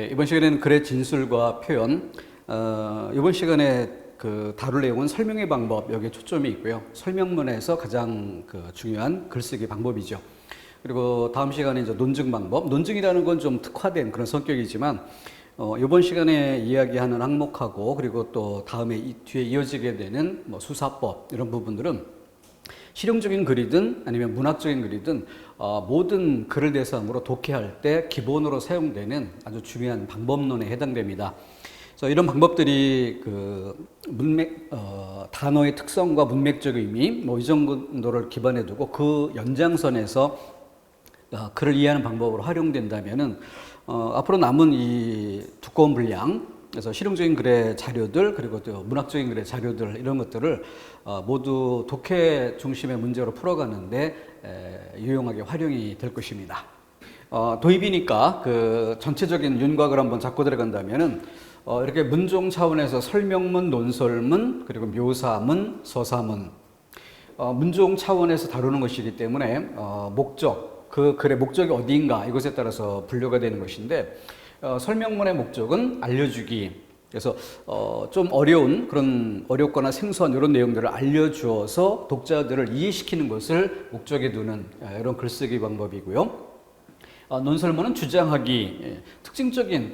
이번 시간에는 글의 진술과 표현, 이번 시간에 다룰 내용은 설명의 방법, 여기에 초점이 있고요. 설명문에서 가장 중요한 글쓰기 방법이죠. 그리고 다음 시간에 이제 논증 방법, 논증이라는 건 좀 특화된 그런 성격이지만, 이번 시간에 이야기하는 항목하고, 그리고 또 다음에 뒤에 이어지게 되는 수사법, 이런 부분들은 실용적인 글이든 아니면 문학적인 글이든 모든 글을 대상으로 독해할 때 기본으로 사용되는 아주 중요한 방법론에 해당됩니다. 그래서 이런 방법들이 단어의 특성과 문맥적 의미 이 정도를 기반에 두고 그 연장선에서 글을 이해하는 방법으로 활용된다면은 앞으로 남은 이 두꺼운 분량, 그래서 실용적인 글의 자료들, 그리고 또 문학적인 글의 자료들, 이런 것들을 모두 독해 중심의 문제로 풀어가는데 유용하게 활용이 될 것입니다. 도입이니까 전체적인 윤곽을 한번 잡고 들어간다면은 이렇게 문종 차원에서 설명문, 논설문, 그리고 묘사문, 서사문, 문종 차원에서 다루는 것이기 때문에 목적, 그 글의 목적이 어디인가 이것에 따라서 분류가 되는 것인데, 설명문의 목적은 알려주기. 그래서 좀 어렵거나 생소한 이런 내용들을 알려주어서 독자들을 이해시키는 것을 목적에 두는 이런 글쓰기 방법이고요. 논설문은 주장하기, 특징적인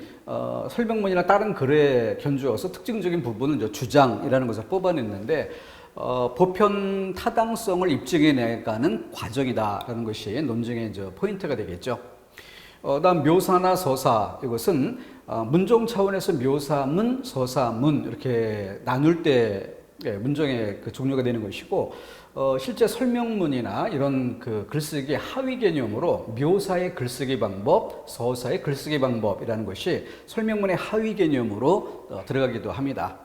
설명문이나 다른 글에 견주어서 특징적인 부분은 이제 주장이라는 것을 뽑아냈는데, 보편 타당성을 입증해 내가는 과정이다라는 것이 논증의 이제 포인트가 되겠죠. 다음 묘사나 서사, 이것은 문종 차원에서 묘사문, 서사문 이렇게 나눌 때 문종의 종류가 되는 것이고, 실제 설명문이나 이런 글쓰기 하위 개념으로 묘사의 글쓰기 방법, 서사의 글쓰기 방법이라는 것이 설명문의 하위 개념으로 들어가기도 합니다.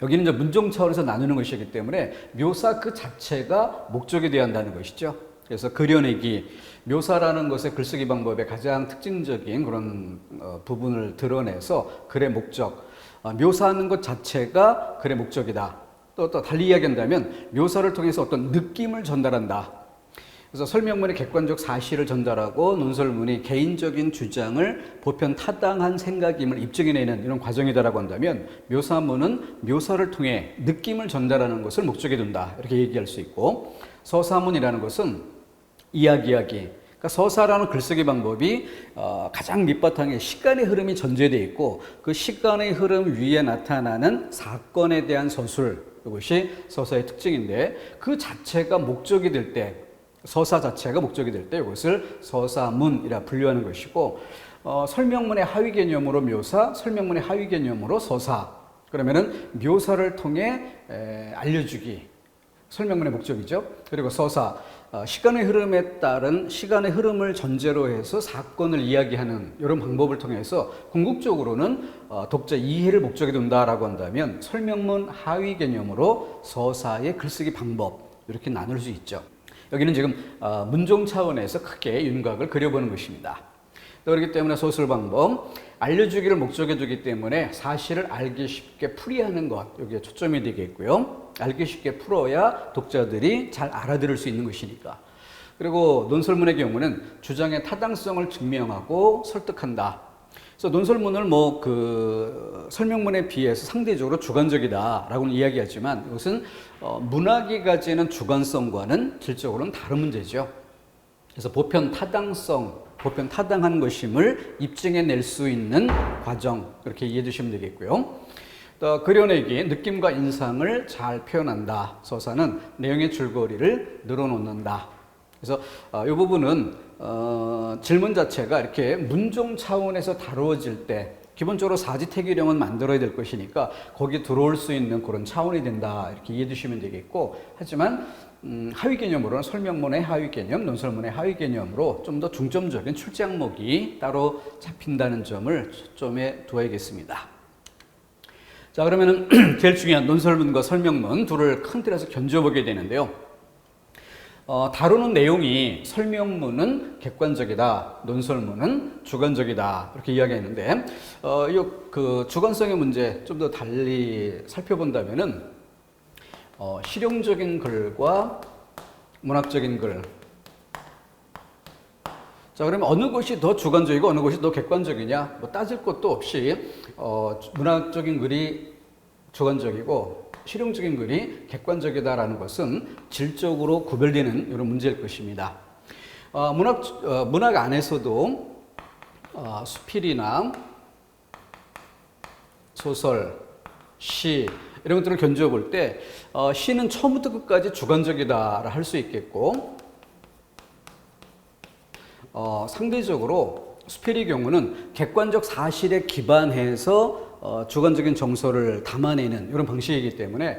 여기는 이제 문종 차원에서 나누는 것이기 때문에 묘사 그 자체가 목적이 되어야 한다는 것이죠. 그래서 그려내기, 묘사라는 것의 글쓰기 방법의 가장 특징적인 그런 부분을 드러내서 글의 목적, 묘사하는 것 자체가 글의 목적이다. 또 달리 이야기한다면 묘사를 통해서 어떤 느낌을 전달한다. 그래서 설명문이 객관적 사실을 전달하고 논설문이 개인적인 주장을 보편 타당한 생각임을 입증해내는 이런 과정이다라고 한다면, 묘사문은 묘사를 통해 느낌을 전달하는 것을 목적에 둔다, 이렇게 얘기할 수 있고, 서사문이라는 것은 이야기하기, 그러니까 서사라는 글쓰기 방법이 가장 밑바탕에 시간의 흐름이 전제되어 있고, 그 시간의 흐름 위에 나타나는 사건에 대한 서술, 이것이 서사의 특징인데, 그 자체가 목적이 될 때, 서사 자체가 목적이 될 때 이것을 서사문이라 분류하는 것이고, 설명문의 하위 개념으로 묘사, 설명문의 하위 개념으로 서사, 그러면은 묘사를 통해 알려주기, 설명문의 목적이죠. 그리고 서사, 시간의 흐름에 따른 시간의 흐름을 전제로 해서 사건을 이야기하는 이런 방법을 통해서 궁극적으로는 독자 이해를 목적에 둔다라고 한다면, 설명문 하위 개념으로 서사의 글쓰기 방법, 이렇게 나눌 수 있죠. 여기는 지금 문종 차원에서 크게 윤곽을 그려보는 것입니다. 그렇기 때문에 소설 방법, 알려주기를 목적에 두기 때문에 사실을 알기 쉽게 풀이하는 것, 여기에 초점이 되겠고요. 알기 쉽게 풀어야 독자들이 잘 알아들을 수 있는 것이니까. 그리고 논설문의 경우는 주장의 타당성을 증명하고 설득한다. 그래서 논설문을 설명문에 비해서 상대적으로 주관적이다라고는 이야기하지만, 이것은 문학이 가지는 주관성과는 질적으로는 다른 문제죠. 그래서 보편 타당한 것임을 입증해낼 수 있는 과정, 그렇게 이해해 주시면 되겠고요. 또 그려내기, 느낌과 인상을 잘 표현한다. 서사는 내용의 줄거리를 늘어놓는다. 그래서 이 부분은 질문 자체가 이렇게 문종 차원에서 다루어질 때 기본적으로 사지태기령은 만들어야 될 것이니까 거기에 들어올 수 있는 그런 차원이 된다, 이렇게 이해해 주시면 되겠고, 하지만 하위 개념으로는 설명문의 하위 개념, 논설문의 하위 개념으로 좀 더 중점적인 출제 항목이 따로 잡힌다는 점을 초점에 두어야겠습니다. 자, 그러면은 제일 중요한 논설문과 설명문 둘을 큰 틀에서 견주어보게 되는데요. 다루는 내용이 설명문은 객관적이다, 논설문은 주관적이다, 이렇게 이야기했는데, 주관성의 문제 좀 더 달리 살펴본다면은 실용적인 글과 문학적인 글, 자, 그러면 어느 것이 더 주관적이고 어느 것이 더 객관적이냐? 뭐 따질 것도 없이 문학적인 글이 주관적이고 실용적인 글이 객관적이다라는 것은 질적으로 구별되는 이런 문제일 것입니다. 문학 안에서도 수필이나 소설, 시 이런 것들을 견주어 볼 때 시는 처음부터 끝까지 주관적이다 할 수 있겠고 상대적으로 수필의 경우는 객관적 사실에 기반해서 주관적인 정서를 담아내는 이런 방식이기 때문에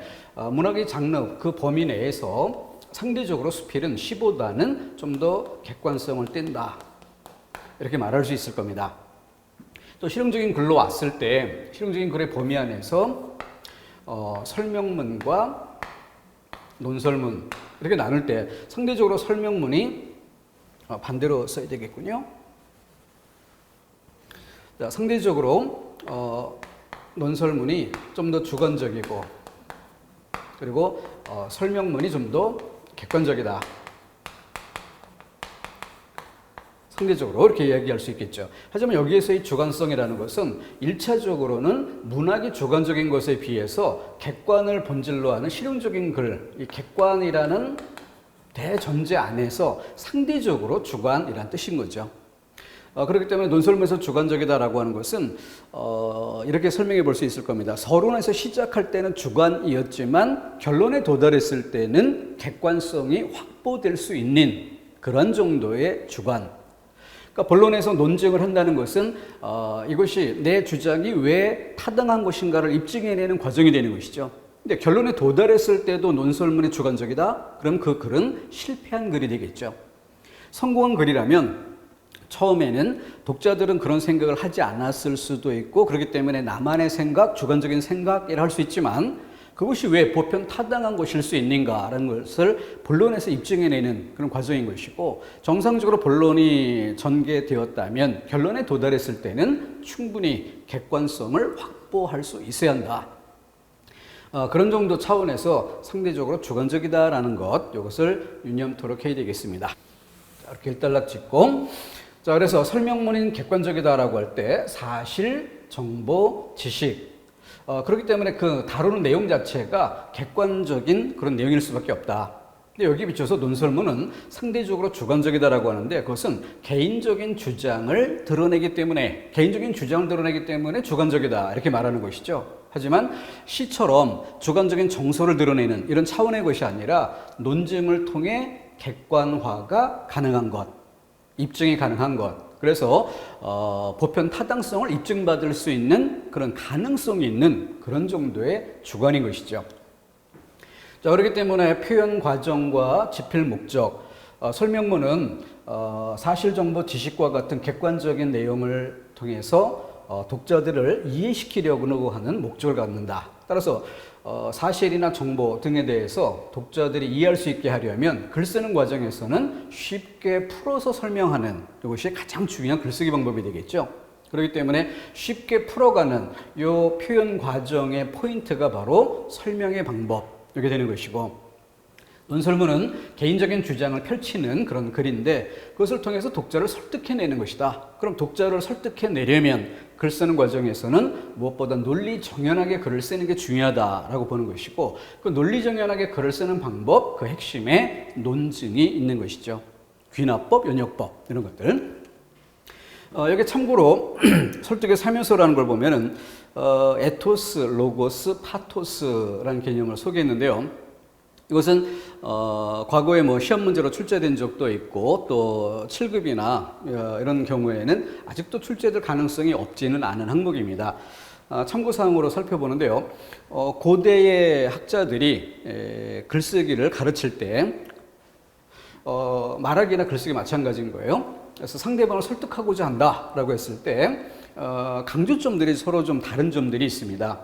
문학의 장르 그 범위 내에서 상대적으로 수필은 시보다는 좀 더 객관성을 띈다 이렇게 말할 수 있을 겁니다. 또 실용적인 글로 왔을 때 실용적인 글의 범위 안에서 설명문과 논설문 이렇게 나눌 때 상대적으로 설명문이 반대로 써야 되겠군요. 자, 상대적으로 논설문이 좀 더 주관적이고 그리고 설명문이 좀 더 객관적이다. 상대적으로 이렇게 이야기할 수 있겠죠. 하지만 여기에서의 주관성이라는 것은 1차적으로는 문학이 주관적인 것에 비해서 객관을 본질로 하는 실용적인 글, 이 객관이라는 대전제 안에서 상대적으로 주관이라는 뜻인 거죠. 그렇기 때문에 논설문에서 주관적이다라고 하는 것은 이렇게 설명해 볼 수 있을 겁니다. 서론에서 시작할 때는 주관이었지만 결론에 도달했을 때는 객관성이 확보될 수 있는 그런 정도의 주관. 그러니까 본론에서 논증을 한다는 것은 이것이 내 주장이 왜 타당한 것인가를 입증해내는 과정이 되는 것이죠. 근데 결론에 도달했을 때도 논설문이 주관적이다? 그럼 그 글은 실패한 글이 되겠죠. 성공한 글이라면 처음에는 독자들은 그런 생각을 하지 않았을 수도 있고 그렇기 때문에 나만의 생각, 주관적인 생각이라 할 수 있지만 그것이 왜 보편 타당한 것일 수 있는가라는 것을 본론에서 입증해내는 그런 과정인 것이고 정상적으로 본론이 전개되었다면 결론에 도달했을 때는 충분히 객관성을 확보할 수 있어야 한다. 그런 정도 차원에서 상대적으로 주관적이다라는 것 이것을 유념토록 해야 되겠습니다. 자, 이렇게 일단락 짓고 자, 그래서 설명문인 객관적이다라고 할 때 사실, 정보, 지식 그렇기 때문에 그 다루는 내용 자체가 객관적인 그런 내용일 수밖에 없다. 근데 여기 비춰서 논설문은 상대적으로 주관적이다라고 하는데 그것은 개인적인 주장을 드러내기 때문에 주관적이다 이렇게 말하는 것이죠. 하지만 시처럼 주관적인 정서를 드러내는 이런 차원의 것이 아니라 논증을 통해 객관화가 가능한 것, 입증이 가능한 것. 그래서 보편 타당성을 입증받을 수 있는 그런 가능성이 있는 그런 정도의 주관인 것이죠. 자, 그렇기 때문에 표현 과정과 집필 목적, 설명문은 사실, 정보, 지식과 같은 객관적인 내용을 통해서 독자들을 이해시키려고 하는 목적을 갖는다. 따라서 사실이나 정보 등에 대해서 독자들이 이해할 수 있게 하려면 글 쓰는 과정에서는 쉽게 풀어서 설명하는 이것이 가장 중요한 글쓰기 방법이 되겠죠. 그렇기 때문에 쉽게 풀어가는 이 표현 과정의 포인트가 바로 설명의 방법 이렇게 되는 것이고 논설문은 개인적인 주장을 펼치는 그런 글인데 그것을 통해서 독자를 설득해내는 것이다. 그럼 독자를 설득해내려면 글 쓰는 과정에서는 무엇보다 논리정연하게 글을 쓰는 게 중요하다라고 보는 것이고 그 논리정연하게 글을 쓰는 방법, 그 핵심에 논증이 있는 것이죠. 귀납법, 연역법 이런 것들. 여기 참고로 설득의 3요소라는 걸 보면은 에토스, 로고스, 파토스라는 개념을 소개했는데요. 이것은 과거에 뭐 시험 문제로 출제된 적도 있고 또 7급이나 이런 경우에는 아직도 출제될 가능성이 없지는 않은 항목입니다. 참고사항으로 살펴보는데요. 고대의 학자들이 글쓰기를 가르칠 때 말하기나 글쓰기 마찬가지인 거예요. 그래서 상대방을 설득하고자 한다라고 했을 때 강조점들이 서로 좀 다른 점들이 있습니다.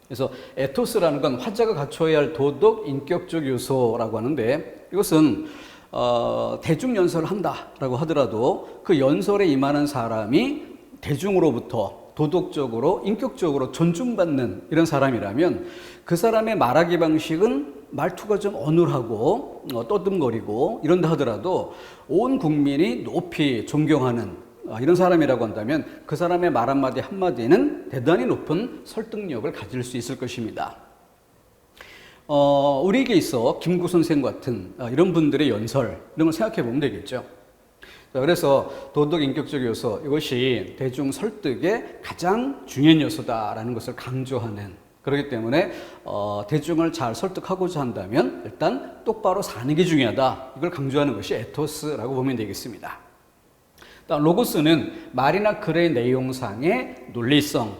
그래서 에토스라는 건 화자가 갖춰야 할 도덕, 인격적 요소라고 하는데 이것은 대중연설을 한다라고 하더라도 그 연설에 임하는 사람이 대중으로부터 도덕적으로, 인격적으로 존중받는 이런 사람이라면 그 사람의 말하기 방식은 말투가 좀 어눌하고 떠듬거리고 이런다 하더라도 온 국민이 높이 존경하는 이런 사람이라고 한다면 그 사람의 말 한마디 한마디는 대단히 높은 설득력을 가질 수 있을 것입니다. 우리에게 있어 김구 선생 같은 이런 분들의 연설 이런 걸 생각해 보면 되겠죠. 자, 그래서 도덕 인격적 요소 이것이 대중 설득의 가장 중요한 요소다라는 것을 강조하는, 그렇기 때문에 대중을 잘 설득하고자 한다면 일단 똑바로 사는 게 중요하다, 이걸 강조하는 것이 에토스라고 보면 되겠습니다. 로고스는 말이나 글의 내용상의 논리성,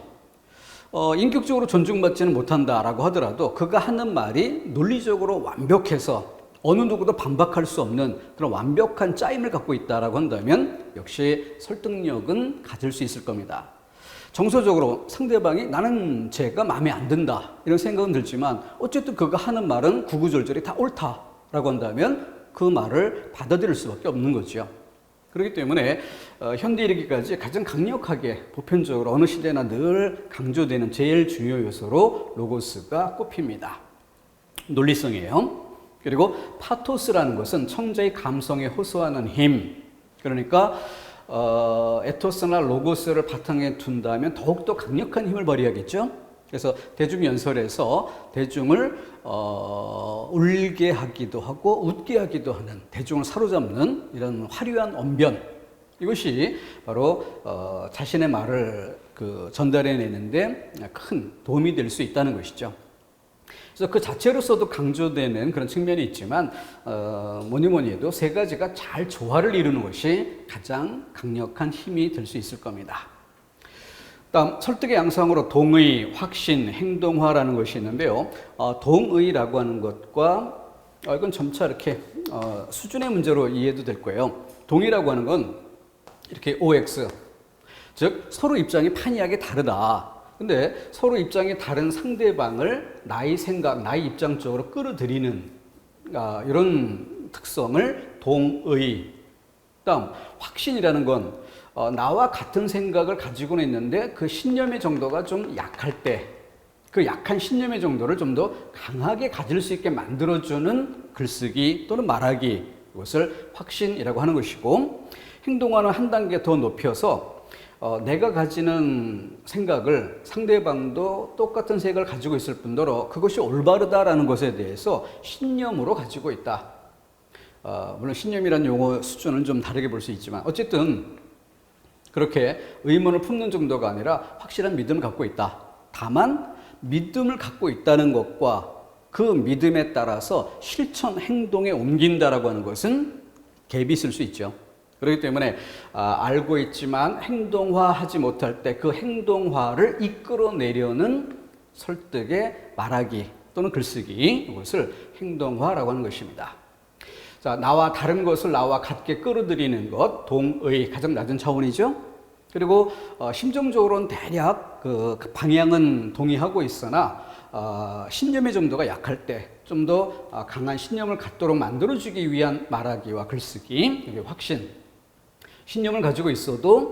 인격적으로 존중받지는 못한다라고 하더라도 그가 하는 말이 논리적으로 완벽해서 어느 누구도 반박할 수 없는 그런 완벽한 짜임을 갖고 있다라고 한다면 역시 설득력은 가질 수 있을 겁니다. 정서적으로 상대방이 나는 쟤가 마음에 안 든다 이런 생각은 들지만 어쨌든 그가 하는 말은 구구절절히 다 옳다라고 한다면 그 말을 받아들일 수밖에 없는 거죠. 그렇기 때문에 현대 이르기까지 가장 강력하게 보편적으로 어느 시대나 늘 강조되는 제일 중요 요소로 로고스가 꼽힙니다. 논리성이에요. 그리고 파토스라는 것은 청자의 감성에 호소하는 힘, 그러니까 에토스나 로고스를 바탕에 둔다면 더욱더 강력한 힘을 발휘하겠죠. 그래서 대중연설에서 대중을 울게 하기도 하고 웃게 하기도 하는, 대중을 사로잡는 이런 화려한 언변, 이것이 바로 자신의 말을 전달해내는데 큰 도움이 될 수 있다는 것이죠. 그래서 그 자체로서도 강조되는 그런 측면이 있지만 뭐니 해도 세 가지가 잘 조화를 이루는 것이 가장 강력한 힘이 될 수 있을 겁니다. 다음 설득의 양상으로 동의, 확신, 행동화라는 것이 있는데요. 동의라고 하는 것과 이건 점차 이렇게 수준의 문제로 이해도 될 거예요. 동의라고 하는 건 이렇게 OX, 즉 서로 입장이 판이하게 다르다. 근데 서로 입장이 다른 상대방을 나의 생각, 나의 입장 쪽으로 끌어들이는 이런 특성을 동의. 다음 확신이라는 건 나와 같은 생각을 가지고는 있는데 그 신념의 정도가 좀 약할 때 그 약한 신념의 정도를 좀 더 강하게 가질 수 있게 만들어주는 글쓰기 또는 말하기, 이것을 확신이라고 하는 것이고, 행동화는 한 단계 더 높여서 내가 가지는 생각을 상대방도 똑같은 생각을 가지고 있을 뿐더러 그것이 올바르다라는 것에 대해서 신념으로 가지고 있다. 물론 신념이라는 용어 수준은 좀 다르게 볼 수 있지만 어쨌든 그렇게 의문을 품는 정도가 아니라 확실한 믿음을 갖고 있다. 다만 믿음을 갖고 있다는 것과 그 믿음에 따라서 실천 행동에 옮긴다라고 하는 것은 갭이 있을 수 있죠. 그렇기 때문에 알고 있지만 행동화하지 못할 때 그 행동화를 이끌어내려는 설득의 말하기 또는 글쓰기, 이것을 행동화라고 하는 것입니다. 자, 나와 다른 것을 나와 같게 끌어들이는 것, 동의, 가장 낮은 차원이죠. 그리고 심정적으로는 대략 그 방향은 동의하고 있으나 신념의 정도가 약할 때 좀 더 강한 신념을 갖도록 만들어주기 위한 말하기와 글쓰기, 이게 확신. 신념을 가지고 있어도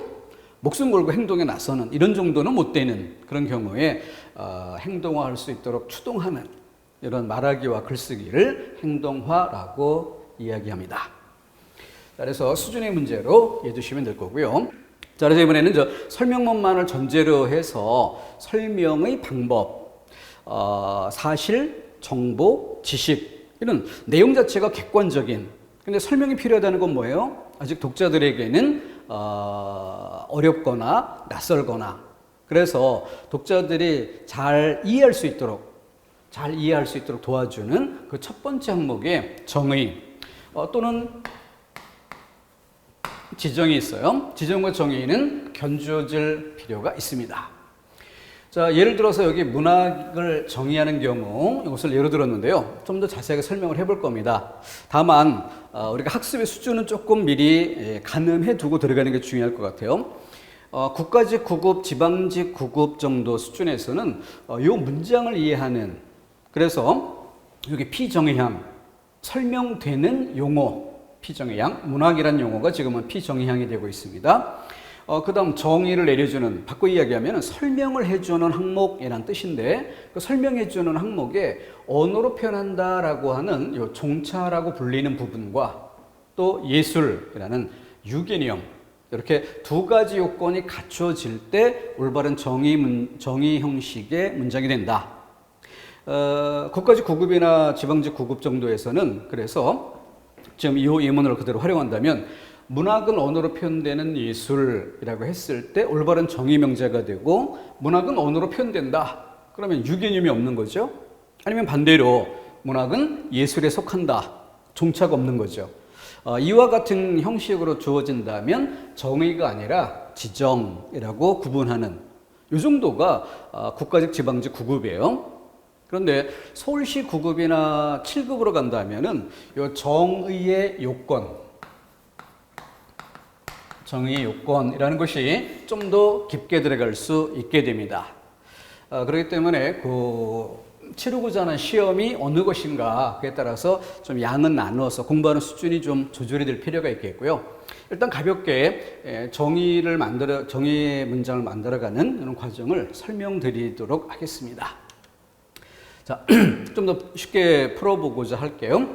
목숨 걸고 행동에 나서는 이런 정도는 못 되는 그런 경우에 행동화할 수 있도록 추동하는 이런 말하기와 글쓰기를 행동화라고 이야기합니다. 그래서 수준의 문제로 이해해 주시면 될 거고요. 자, 그래서 이번에는 설명문만을 전제로 해서 설명의 방법, 사실, 정보, 지식, 이런 내용 자체가 객관적인, 근데 설명이 필요하다는 건 뭐예요? 아직 독자들에게는 어렵거나 낯설거나, 그래서 독자들이 잘 이해할 수 있도록 도와주는 그 첫 번째 항목에 정의 또는 지정이 있어요. 지정과 정의는 견주어질 필요가 있습니다. 자, 예를 들어서 여기 문학을 정의하는 경우 이것을 예로 들었는데요. 좀 더 자세하게 설명을 해볼 겁니다. 다만 우리가 학습의 수준은 조금 미리 가늠해 두고 들어가는 게 중요할 것 같아요. 국가직 9급, 지방직 9급 정도 수준에서는 이 문장을 이해하는, 그래서 여기 피정의향, 설명되는 용어, 피정의향, 문학이라는 용어가 지금은 피정의향이 되고 있습니다. 그 다음 정의를 내려주는, 바꿔 이야기하면 설명을 해주는 항목이란 뜻인데, 그 설명해주는 항목에 언어로 표현한다라고 하는 요 종차라고 불리는 부분과 또 예술이라는 유개념, 이렇게 두 가지 요건이 갖춰질 때 올바른 정의 형식의 문장이 된다. 국가직 9급이나 지방직 9급 정도에서는 그래서 지금 이 예문을 그대로 활용한다면 문학은 언어로 표현되는 예술이라고 했을 때 올바른 정의 명제가 되고, 문학은 언어로 표현된다. 그러면 유개념이 없는 거죠. 아니면 반대로 문학은 예술에 속한다. 종차가 없는 거죠. 이와 같은 형식으로 주어진다면 정의가 아니라 지정이라고 구분하는 이 정도가 국가직 지방직 9급이에요. 그런데 서울시 9급이나 7급으로 간다면은 이 정의의 요건이라는 것이 좀 더 깊게 들어갈 수 있게 됩니다. 그렇기 때문에 치르고자 하는 시험이 어느 것인가, 그에 따라서 좀 양은 나누어서 공부하는 수준이 좀 조절이 될 필요가 있겠고요. 일단 가볍게 정의의 문장을 만들어가는 이런 과정을 설명드리도록 하겠습니다. 자, 좀 더 쉽게 풀어보고자 할게요.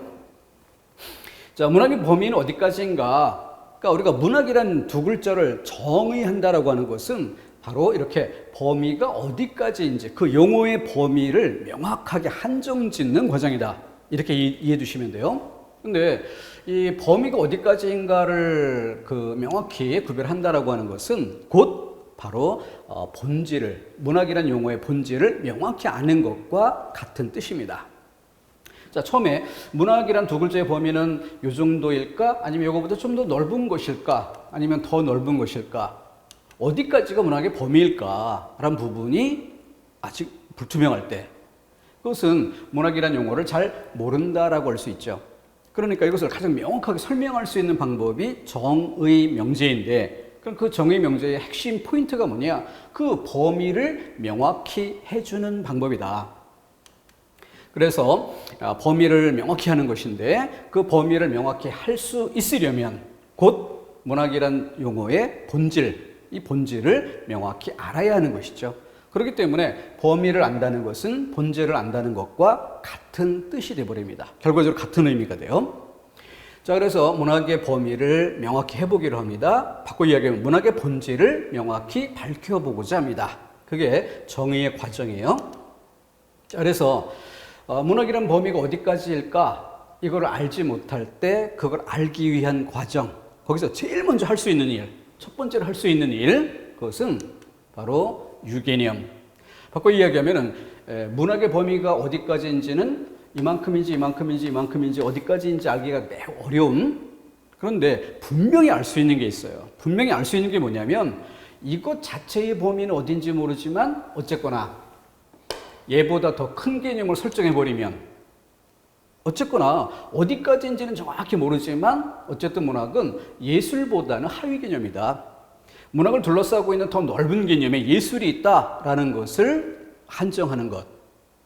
자, 문학의 범위는 어디까지인가? 그러니까 우리가 문학이란 두 글자를 정의한다라고 하는 것은 바로 이렇게 범위가 어디까지인지 그 용어의 범위를 명확하게 한정짓는 과정이다. 이렇게 이해해 주시면 돼요. 근데 이 범위가 어디까지인가를 명확히 구별한다라고 하는 것은 곧 바로 문학이란 용어의 본질을 명확히 아는 것과 같은 뜻입니다. 자, 처음에 문학이란 두 글자의 범위는 이 정도일까? 아니면 이거보다 좀 더 넓은 것일까? 아니면 더 넓은 것일까? 어디까지가 문학의 범위일까? 라는 부분이 아직 불투명할 때, 그것은 문학이란 용어를 잘 모른다라고 할 수 있죠. 그러니까 이것을 가장 명확하게 설명할 수 있는 방법이 정의 명제인데, 그럼 그 정의 명제의 핵심 포인트가 뭐냐? 그 범위를 명확히 해주는 방법이다. 그래서 범위를 명확히 하는 것인데, 그 범위를 명확히 할 수 있으려면 곧 문학이란 용어의 이 본질을 명확히 알아야 하는 것이죠. 그렇기 때문에 범위를 안다는 것은 본질을 안다는 것과 같은 뜻이 되어버립니다. 결과적으로 같은 의미가 돼요. 자, 그래서 문학의 범위를 명확히 해보기로 합니다. 바꿔 이야기하면 문학의 본질을 명확히 밝혀보고자 합니다. 그게 정의의 과정이에요. 자, 그래서 문학이란 범위가 어디까지일까? 이걸 알지 못할 때 그걸 알기 위한 과정, 거기서 제일 먼저 할 수 있는 일, 첫 번째로 할 수 있는 일, 그것은 바로 유개념. 바꿔 이야기하면 문학의 범위가 어디까지인지는 이만큼인지 어디까지인지 알기가 매우 어려운, 그런데 분명히 알 수 있는 게 있어요. 분명히 알 수 있는 게 뭐냐면 이것 자체의 범위는 어딘지 모르지만 어쨌거나 얘보다 더 큰 개념을 설정해버리면 어쨌거나 어디까지인지는 정확히 모르지만 어쨌든 문학은 예술보다는 하위 개념이다. 문학을 둘러싸고 있는 더 넓은 개념에 예술이 있다라는 것을 한정하는 것.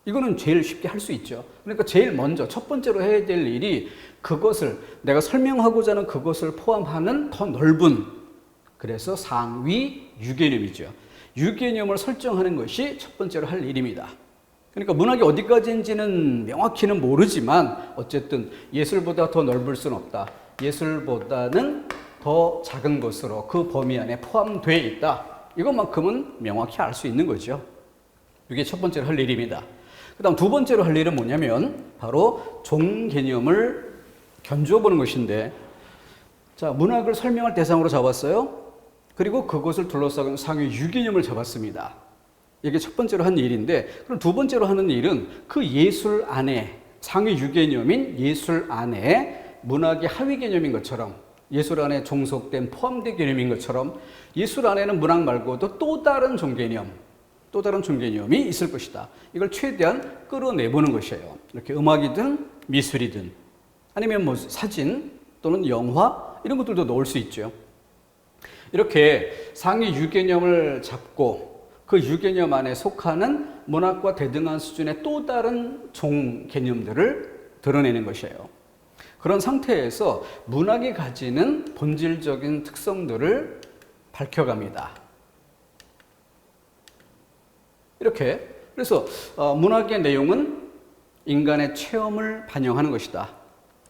이거는 제일 쉽게 할 수 있죠. 그러니까 제일 먼저 첫 번째로 해야 될 일이 그것을 내가 설명하고자 하는 그것을 포함하는 더 넓은, 그래서 상위 유개념이죠. 유개념을 설정하는 것이 첫 번째로 할 일입니다. 그러니까 문학이 어디까지인지는 명확히는 모르지만 어쨌든 예술보다 더 넓을 수는 없다. 예술보다는 더 작은 것으로 그 범위 안에 포함되어 있다. 이것만큼은 명확히 알 수 있는 거죠. 이게 첫 번째로 할 일입니다. 그 다음 두 번째로 할 일은 뭐냐면 바로 종 개념을 견주어 보는 것인데, 자, 문학을 설명할 대상으로 잡았어요. 그리고 그것을 둘러싸고 상위 유개념을 잡았습니다. 이게 첫 번째로 한 일인데, 그럼 두 번째로 하는 일은 그 예술 안에, 상위 유개념인 예술 안에 문학이 하위 개념인 것처럼, 예술 안에 종속된 포함된 개념인 것처럼 예술 안에는 문학 말고도 또 다른 종개념이 있을 것이다. 이걸 최대한 끌어내보는 것이에요. 이렇게 음악이든 미술이든 아니면 뭐 사진 또는 영화 이런 것들도 넣을 수 있죠. 이렇게 상위 유개념을 잡고 그 유개념 안에 속하는 문학과 대등한 수준의 또 다른 종 개념들을 드러내는 것이에요. 그런 상태에서 문학이 가지는 본질적인 특성들을 밝혀갑니다. 이렇게. 그래서 문학의 내용은 인간의 체험을 반영하는 것이다.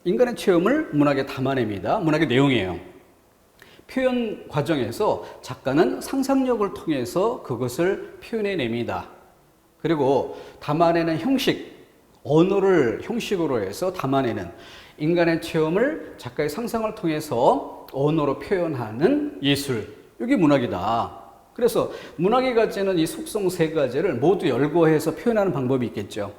인간의 체험을 문학에 담아냅니다. 문학의 내용이에요. 표현 과정에서 작가는 상상력을 통해서 그것을 표현해냅니다. 그리고 담아내는 형식, 언어를 형식으로 해서 담아내는 인간의 체험을 작가의 상상을 통해서 언어로 표현하는 예술, 이게 문학이다. 그래서 문학이 가지는 이 속성 세 가지를 모두 열거해서 표현하는 방법이 있겠죠.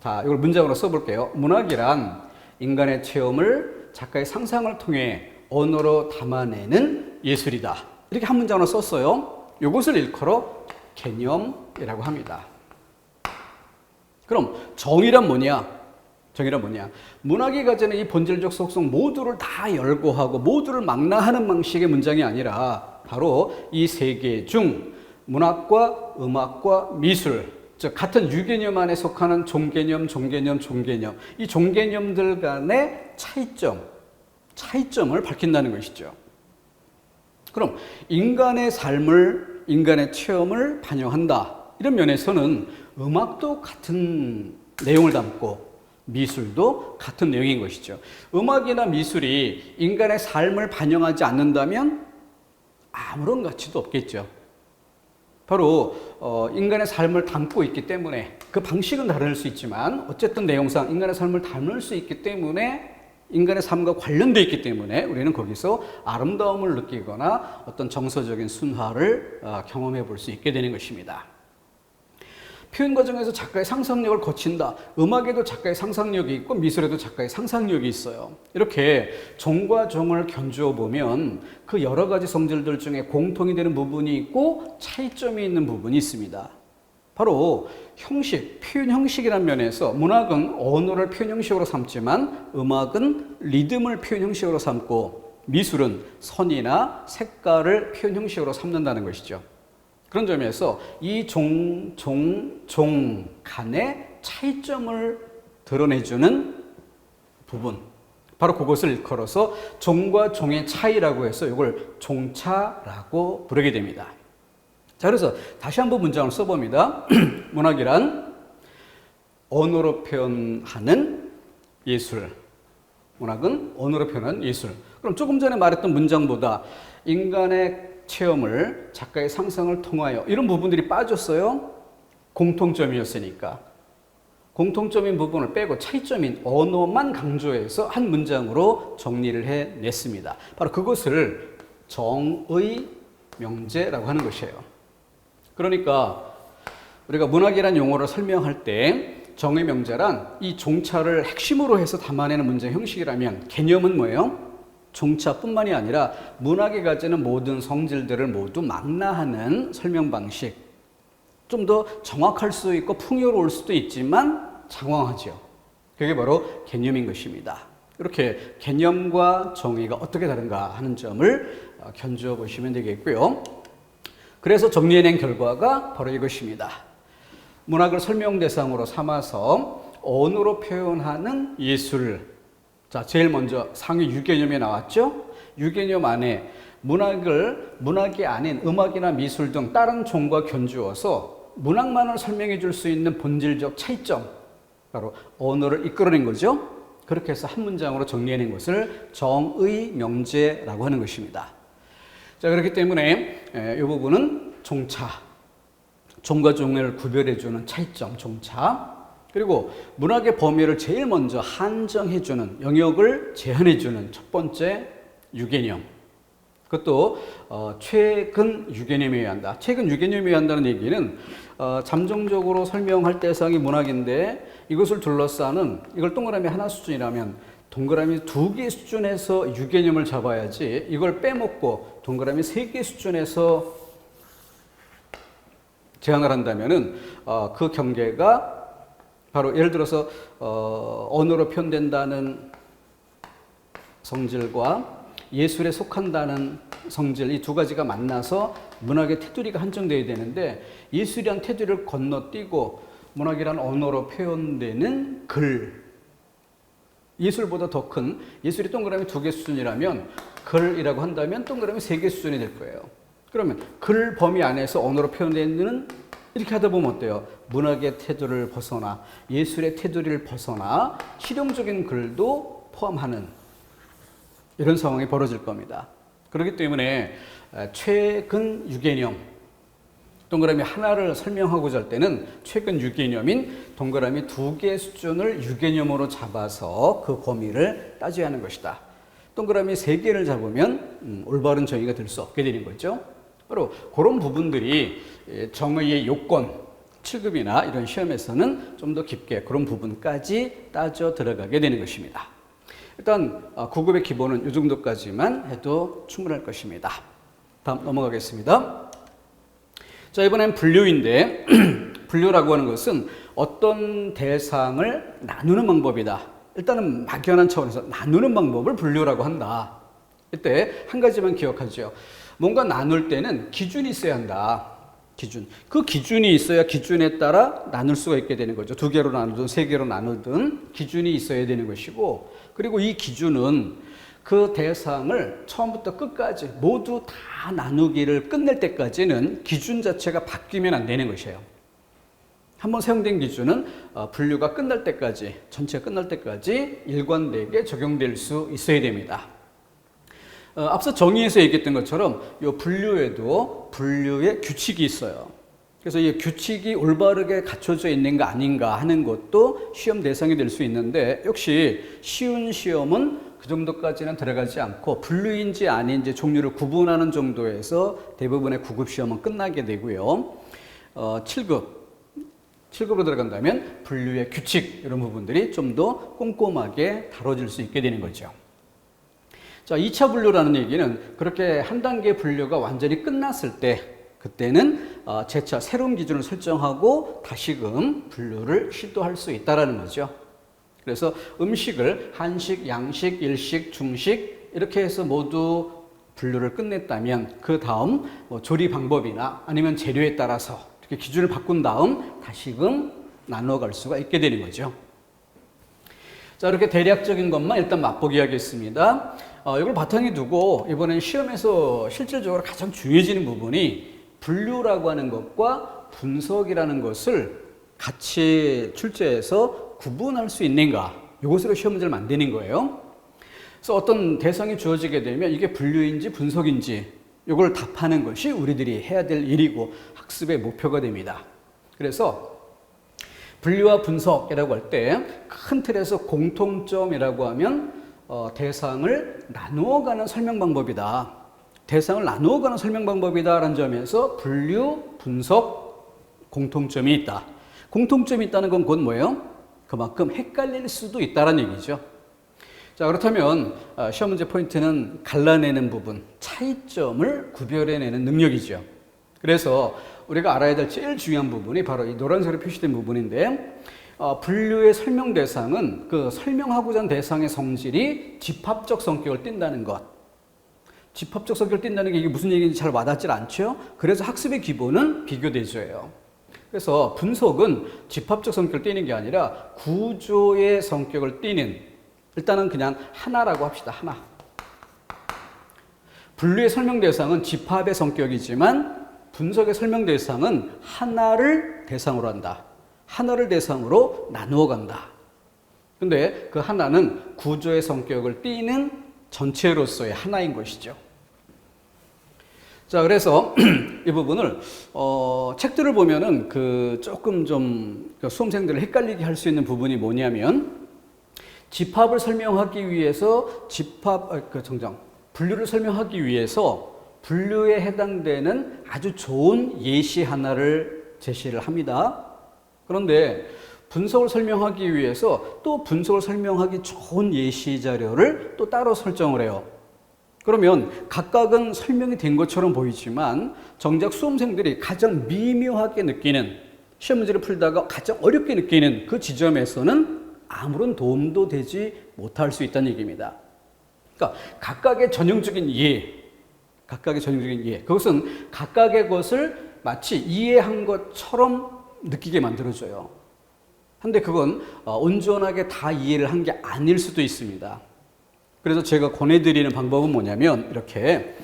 자, 이걸 문장으로 써볼게요. 문학이란 인간의 체험을 작가의 상상을 통해 언어로 담아내는 예술이다. 이렇게 한 문장으로 썼어요. 이것을 일컬어 개념이라고 합니다. 그럼 정의란 뭐냐? 정의란 뭐냐? 문학이 가지는 이 본질적 속성 모두를 다 열거하고 모두를 망라하는 방식의 문장이 아니라 바로 이 세 개 중 문학과 음악과 미술, 즉 같은 유개념 안에 속하는 종개념, 종개념, 종개념, 이 종개념들 간의 차이점을 밝힌다는 것이죠. 그럼 인간의 삶을, 인간의 체험을 반영한다. 이런 면에서는 음악도 같은 내용을 담고 미술도 같은 내용인 것이죠. 음악이나 미술이 인간의 삶을 반영하지 않는다면 아무런 가치도 없겠죠. 바로 인간의 삶을 담고 있기 때문에, 그 방식은 다를 수 있지만 어쨌든 내용상 인간의 삶을 담을 수 있기 때문에, 인간의 삶과 관련되어 있기 때문에 우리는 거기서 아름다움을 느끼거나 어떤 정서적인 순화를 경험해 볼 수 있게 되는 것입니다. 표현 과정에서 작가의 상상력을 거친다. 음악에도 작가의 상상력이 있고 미술에도 작가의 상상력이 있어요. 이렇게 종과 종을 견주어 보면 그 여러 가지 성질들 중에 공통이 되는 부분이 있고 차이점이 있는 부분이 있습니다. 바로 형식, 표현 형식이라는 면에서 문학은 언어를 표현 형식으로 삼지만 음악은 리듬을 표현 형식으로 삼고 미술은 선이나 색깔을 표현 형식으로 삼는다는 것이죠. 그런 점에서 이 종 간의 차이점을 드러내주는 부분, 바로 그것을 일컬어서 종과 종의 차이라고 해서 이걸 종차라고 부르게 됩니다. 자, 그래서 다시 한번 문장을 써봅니다. 문학이란 언어로 표현하는 예술. 문학은 언어로 표현하는 예술. 그럼 조금 전에 말했던 문장보다 인간의 체험을 작가의 상상을 통하여, 이런 부분들이 빠졌어요. 공통점이었으니까. 공통점인 부분을 빼고 차이점인 언어만 강조해서 한 문장으로 정리를 해냈습니다. 바로 그것을 정의 명제라고 하는 것이에요. 그러니까 우리가 문학이라는 용어를 설명할 때 정의 명제란 이 종차를 핵심으로 해서 담아내는 문제 형식이라면, 개념은 뭐예요? 종차뿐만이 아니라 문학이 가지는 모든 성질들을 모두 망라하는 설명 방식. 좀 더 정확할 수 있고 풍요로울 수도 있지만 장황하죠. 그게 바로 개념인 것입니다. 이렇게 개념과 정의가 어떻게 다른가 하는 점을 견주어 보시면 되겠고요. 그래서 정리해낸 결과가 바로 이것입니다. 문학을 설명 대상으로 삼아서 언어로 표현하는 예술. 자, 제일 먼저 상위 유개념이 나왔죠? 유개념 안에 문학이 아닌 음악이나 미술 등 다른 종과 견주어서 문학만을 설명해 줄 수 있는 본질적 차이점, 바로 언어를 이끌어낸 거죠. 그렇게 해서 한 문장으로 정리해낸 것을 정의 명제라고 하는 것입니다. 자, 그렇기 때문에 이 부분은 종차, 종과 종을 구별해주는 차이점, 종차. 그리고 문학의 범위를 제일 먼저 한정해주는, 영역을 제한해주는 첫 번째 유개념. 그것도 최근 유개념이어야 한다. 최근 유개념이어야 한다는 얘기는 잠정적으로 설명할 대상이 문학인데 이것을 둘러싸는, 이걸 동그라미 하나 수준이라면 동그라미 2개 수준에서 유개념을 잡아야지, 이걸 빼먹고 동그라미 3개 수준에서 제한을 한다면은 그 경계가 바로 예를 들어서 언어로 표현된다는 성질과 예술에 속한다는 성질, 이 두 가지가 만나서 문학의 테두리가 한정되어야 되는데, 예술이란 테두리를 건너뛰고 문학이란 언어로 표현되는 글, 예술보다 더 큰, 예술이 동그라미 2개 수준이라면 글이라고 한다면 동그라미 3개 수준이 될 거예요. 그러면 글 범위 안에서 언어로 표현되는 이렇게 하다 보면 어때요? 문학의 테두리를 벗어나 예술의 테두리를 벗어나 실용적인 글도 포함하는 이런 상황이 벌어질 겁니다. 그렇기 때문에 최근 유개념, 동그라미 하나를 설명하고자 할 때는 최근 유개념인 동그라미 2개 수준을 유개념으로 잡아서 그 범위를 따져야 하는 것이다. 동그라미 3개를 잡으면 올바른 정의가 될 수 없게 되는 거죠. 바로 그런 부분들이 정의의 요건, 7급이나 이런 시험에서는 좀 더 깊게 그런 부분까지 따져 들어가게 되는 것입니다. 일단 9급의 기본은 이 정도까지만 해도 충분할 것입니다. 다음 넘어가겠습니다. 자, 이번엔 분류인데 분류라고 하는 것은 어떤 대상을 나누는 방법이다. 일단은 막연한 차원에서 나누는 방법을 분류라고 한다. 이때 한 가지만 기억하죠. 뭔가 나눌 때는 기준이 있어야 한다. 기준. 그 기준이 있어야 기준에 따라 나눌 수가 있게 되는 거죠. 2개로 나누든 3개로 나누든 기준이 있어야 되는 것이고, 그리고 이 기준은 그 대상을 처음부터 끝까지 모두 다 나누기를 끝낼 때까지는 기준 자체가 바뀌면 안 되는 것이에요. 한번 사용된 기준은 분류가 끝날 때까지, 전체가 끝날 때까지 일관되게 적용될 수 있어야 됩니다. 앞서 정의에서 얘기했던 것처럼 이 분류에도 분류의 규칙이 있어요. 그래서 이 규칙이 올바르게 갖춰져 있는가 아닌가 하는 것도 시험 대상이 될 수 있는데, 역시 쉬운 시험은 그 정도까지는 들어가지 않고 분류인지 아닌지 종류를 구분하는 정도에서 대부분의 9급 시험은 끝나게 되고요. 7급으로 들어간다면 분류의 규칙 이런 부분들이 좀 더 꼼꼼하게 다뤄질 수 있게 되는 거죠. 자, 2차 분류라는 얘기는 그렇게 한 단계 분류가 완전히 끝났을 때, 그때는 재차 새로운 기준을 설정하고 다시금 분류를 시도할 수 있다는 거죠. 그래서 음식을 한식, 양식, 일식, 중식 이렇게 해서 모두 분류를 끝냈다면 그 다음 조리 방법이나 아니면 재료에 따라서 이렇게 기준을 바꾼 다음 다시금 나눠갈 수가 있게 되는 거죠. 자, 이렇게 대략적인 것만 일단 맛보기 하겠습니다. 이걸 바탕에 두고 이번엔 시험에서 실질적으로 가장 중요해지는 부분이 분류라고 하는 것과 분석이라는 것을 같이 출제해서 구분할 수 있는가, 이것으로 시험 문제를 만드는 거예요. 그래서 어떤 대상이 주어지게 되면 이게 분류인지 분석인지 이걸 답하는 것이 우리들이 해야 될 일이고 학습의 목표가 됩니다. 그래서 분류와 분석이라고 할 때 큰 틀에서 공통점이라고 하면 대상을 나누어가는 설명 방법이다. 대상을 나누어가는 설명 방법이다라는 점에서 분류, 분석, 공통점이 있다. 공통점이 있다는 건 곧 뭐예요? 그만큼 헷갈릴 수도 있다는 얘기죠. 자, 그렇다면 시험 문제 포인트는 갈라내는 부분, 차이점을 구별해내는 능력이죠. 그래서 우리가 알아야 될 제일 중요한 부분이 바로 이 노란색으로 표시된 부분인데, 분류의 설명 대상은 그 설명하고자 하는 대상의 성질이 집합적 성격을 띈다는 것. 집합적 성격을 띈다는 게 이게 무슨 얘기인지 잘 와닿질 않죠? 그래서 학습의 기본은 비교 대조예요. 그래서 분석은 집합적 성격을 띠는 게 아니라 구조의 성격을 띠는, 일단은 그냥 하나라고 합시다. 하나. 분류의 설명 대상은 집합의 성격이지만 분석의 설명 대상은 하나를 대상으로 한다. 하나를 대상으로 나누어 간다. 근데 그 하나는 구조의 성격을 띠는 전체로서의 하나인 것이죠. 자, 그래서 이 부분을 책들을 보면은 조금 좀 수험생들을 헷갈리게 할 수 있는 부분이 뭐냐면, 집합을 설명하기 위해서 분류를 설명하기 위해서 분류에 해당되는 아주 좋은 예시 하나를 제시를 합니다. 그런데 분석을 설명하기 위해서 또 분석을 설명하기 좋은 예시 자료를 또 따로 설정을 해요. 그러면 각각은 설명이 된 것처럼 보이지만 정작 수험생들이 가장 미묘하게 느끼는, 시험 문제를 풀다가 가장 어렵게 느끼는 그 지점에서는 아무런 도움도 되지 못할 수 있다는 얘기입니다. 그러니까 각각의 전형적인 이해, 그것은 각각의 것을 마치 이해한 것처럼 느끼게 만들어줘요. 근데 그건 온전하게 다 이해를 한 게 아닐 수도 있습니다. 그래서 제가 권해드리는 방법은 뭐냐면 이렇게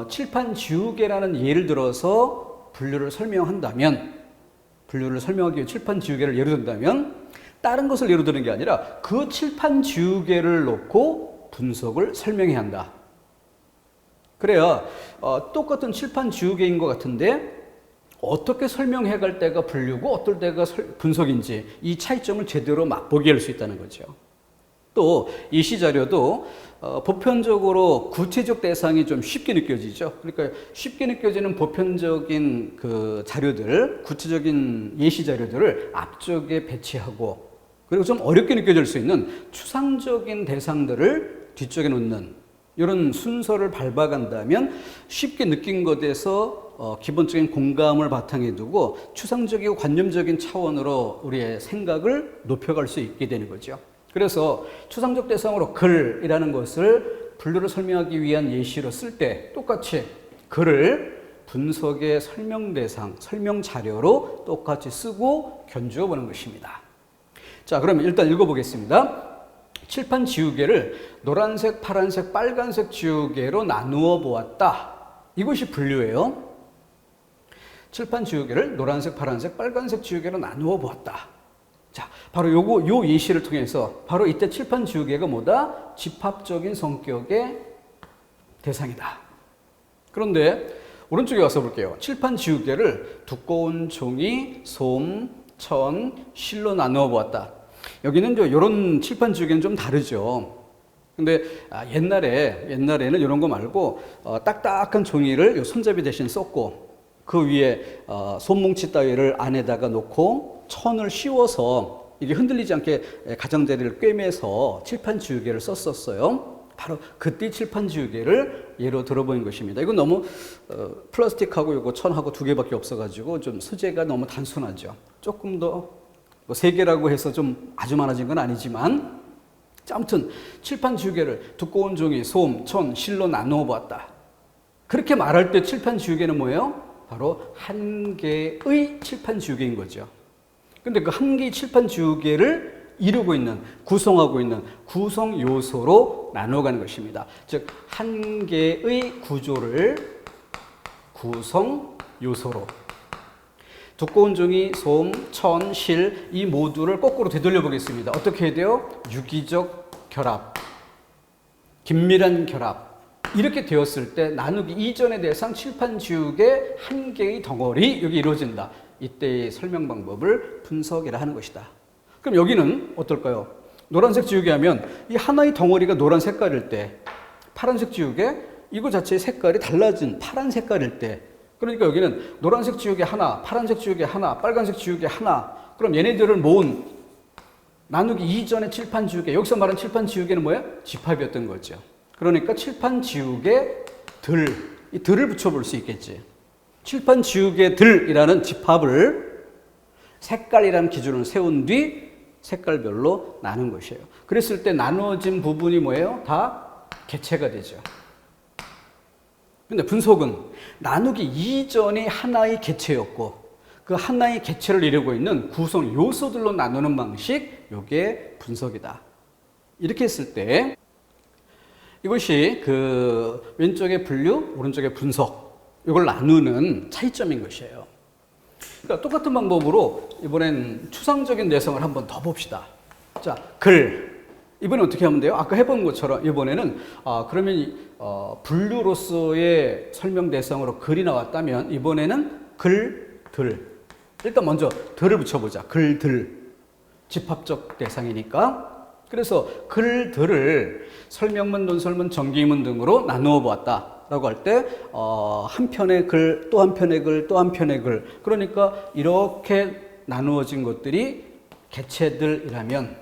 칠판 지우개라는 예를 들어서 분류를 설명한다면, 분류를 설명하기 위해 칠판 지우개를 예로 든다면 다른 것을 예로 드는 게 아니라 그 칠판 지우개를 놓고 분석을 설명해야 한다. 그래야 똑같은 칠판 지우개인 것 같은데 어떻게 설명해 갈 때가 분류고 어떨 때가 분석인지 이 차이점을 제대로 맛보게 할 수 있다는 거죠. 또 예시 자료도 보편적으로 구체적 대상이 좀 쉽게 느껴지죠. 그러니까 쉽게 느껴지는 보편적인 그 자료들, 구체적인 예시 자료들을 앞쪽에 배치하고, 그리고 좀 어렵게 느껴질 수 있는 추상적인 대상들을 뒤쪽에 놓는 이런 순서를 밟아간다면 쉽게 느낀 것에서 기본적인 공감을 바탕에 두고 추상적이고 관념적인 차원으로 우리의 생각을 높여갈 수 있게 되는 거죠. 그래서 추상적 대상으로 글이라는 것을 분류를 설명하기 위한 예시로 쓸 때 똑같이 글을 분석의 설명 대상, 설명 자료로 똑같이 쓰고 견주어 보는 것입니다. 자, 그러면 일단 읽어보겠습니다. 칠판 지우개를 노란색, 파란색, 빨간색 지우개로 나누어 보았다. 이것이 분류예요. 칠판 지우개를 노란색, 파란색, 빨간색 지우개로 나누어 보았다. 자, 바로 요 예시를 통해서 바로 이때 칠판 지우개가 뭐다? 집합적인 성격의 대상이다. 그런데 오른쪽에 와서 볼게요. 칠판 지우개를 두꺼운 종이, 솜, 천, 실로 나누어 보았다. 여기는 이런 칠판 지우개는 좀 다르죠. 근데 옛날에는 이런 거 말고 딱딱한 종이를 손잡이 대신 썼고 그 위에 솜뭉치 따위를 안에다가 놓고 천을 씌워서 이게 흔들리지 않게 가장자리를 꿰매서 칠판 지우개를 썼었어요. 바로 그때 칠판 지우개를 예로 들어보인 것입니다. 이건 너무 플라스틱하고 이거 천하고 두 개밖에 없어가지고 좀 소재가 너무 단순하죠. 조금 더 세 개라고 해서 좀 아주 많아진 건 아니지만, 아무튼 칠판 지우개를 두꺼운 종이, 솜, 천, 실로 나누어 보았다. 그렇게 말할 때 칠판 지우개는 뭐예요? 바로 한 개의 칠판 지우개인 거죠. 근데 그 한 개의 칠판 지우개를 이루고 있는, 구성하고 있는 구성 요소로 나눠가는 것입니다. 즉, 한 개의 구조를 구성 요소로. 두꺼운 종이, 솜, 천, 실, 이 모두를 거꾸로 되돌려 보겠습니다. 어떻게 해야 돼요? 유기적 결합, 긴밀한 결합. 이렇게 되었을 때 나누기 이전의 대상 칠판 지우개 한 개의 덩어리, 여기 이루어진다. 이때의 설명 방법을 분석이라 하는 것이다. 그럼 여기는 어떨까요? 노란색 지우개 하면 이 하나의 덩어리가 노란 색깔일 때, 파란색 지우개 이거 자체의 색깔이 달라진 파란 색깔일 때, 그러니까 여기는 노란색 지우개 하나, 파란색 지우개 하나, 빨간색 지우개 하나. 그럼 얘네들을 모은 나누기 이전의 칠판 지우개, 여기서 말하는 칠판 지우개는 뭐예요? 집합이었던 거죠. 그러니까 칠판 지우개 들, 이 들을 붙여볼 수 있겠지. 칠판 지우개 들이라는 집합을 색깔이라는 기준을 세운 뒤 색깔별로 나눈 것이에요. 그랬을 때 나누어진 부분이 뭐예요? 다 개체가 되죠. 근데 분석은 나누기 이전이 하나의 개체였고 그 하나의 개체를 이루고 있는 구성 요소들로 나누는 방식, 이게 분석이다. 이렇게 했을 때 이것이 그 왼쪽의 분류, 오른쪽의 분석, 이걸 나누는 차이점인 것이에요. 그러니까 똑같은 방법으로 이번엔 추상적인 내성을 한번 더 봅시다. 자, 글. 이번에 어떻게 하면 돼요? 아까 해본 것처럼 이번에는 그러면 분류로서의 설명 대상으로 글이 나왔다면 이번에는 글, 들. 일단 먼저 들을 붙여보자. 글, 들. 집합적 대상이니까. 그래서 글, 들을 설명문, 논설문, 정기문 등으로 나누어 보았다. 라고 할 때, 한 편의 글, 또 한 편의 글, 또 한 편의 글. 그러니까 이렇게 나누어진 것들이 개체들이라면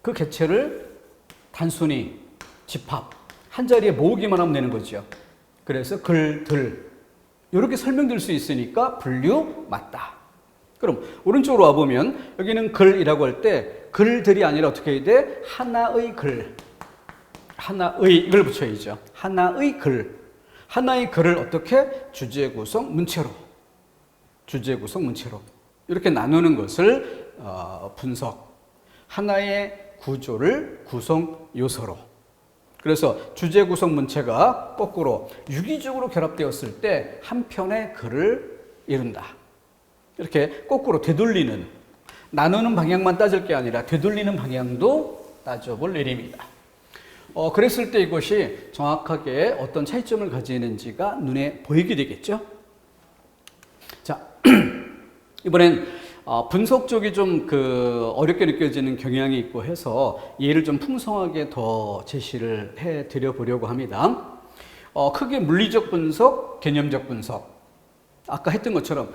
그 개체를 단순히 집합, 한 자리에 모으기만 하면 되는 거죠. 그래서 글, 들. 이렇게 설명될 수 있으니까 분류 맞다. 그럼 오른쪽으로 와보면 여기는 글이라고 할 때 글들이 아니라 어떻게 해야 돼? 하나의 글. 하나의, 이걸 붙여야죠. 하나의 글. 하나의 글을 어떻게? 주제 구성 문체로. 주제 구성 문체로. 이렇게 나누는 것을 분석, 하나의 구조를 구성 요소로. 그래서 주제 구성 문체가 거꾸로 유기적으로 결합되었을 때 한 편의 글을 이룬다. 이렇게 거꾸로 되돌리는, 나누는 방향만 따질 게 아니라 되돌리는 방향도 따져볼 내림이다. 그랬을 때 이것이 정확하게 어떤 차이점을 가지는지가 눈에 보이게 되겠죠. 자, 이번엔 분석 쪽이 좀 어렵게 느껴지는 경향이 있고 해서 예를 좀 풍성하게 더 제시를 해 드려 보려고 합니다. 크게 물리적 분석, 개념적 분석. 아까 했던 것처럼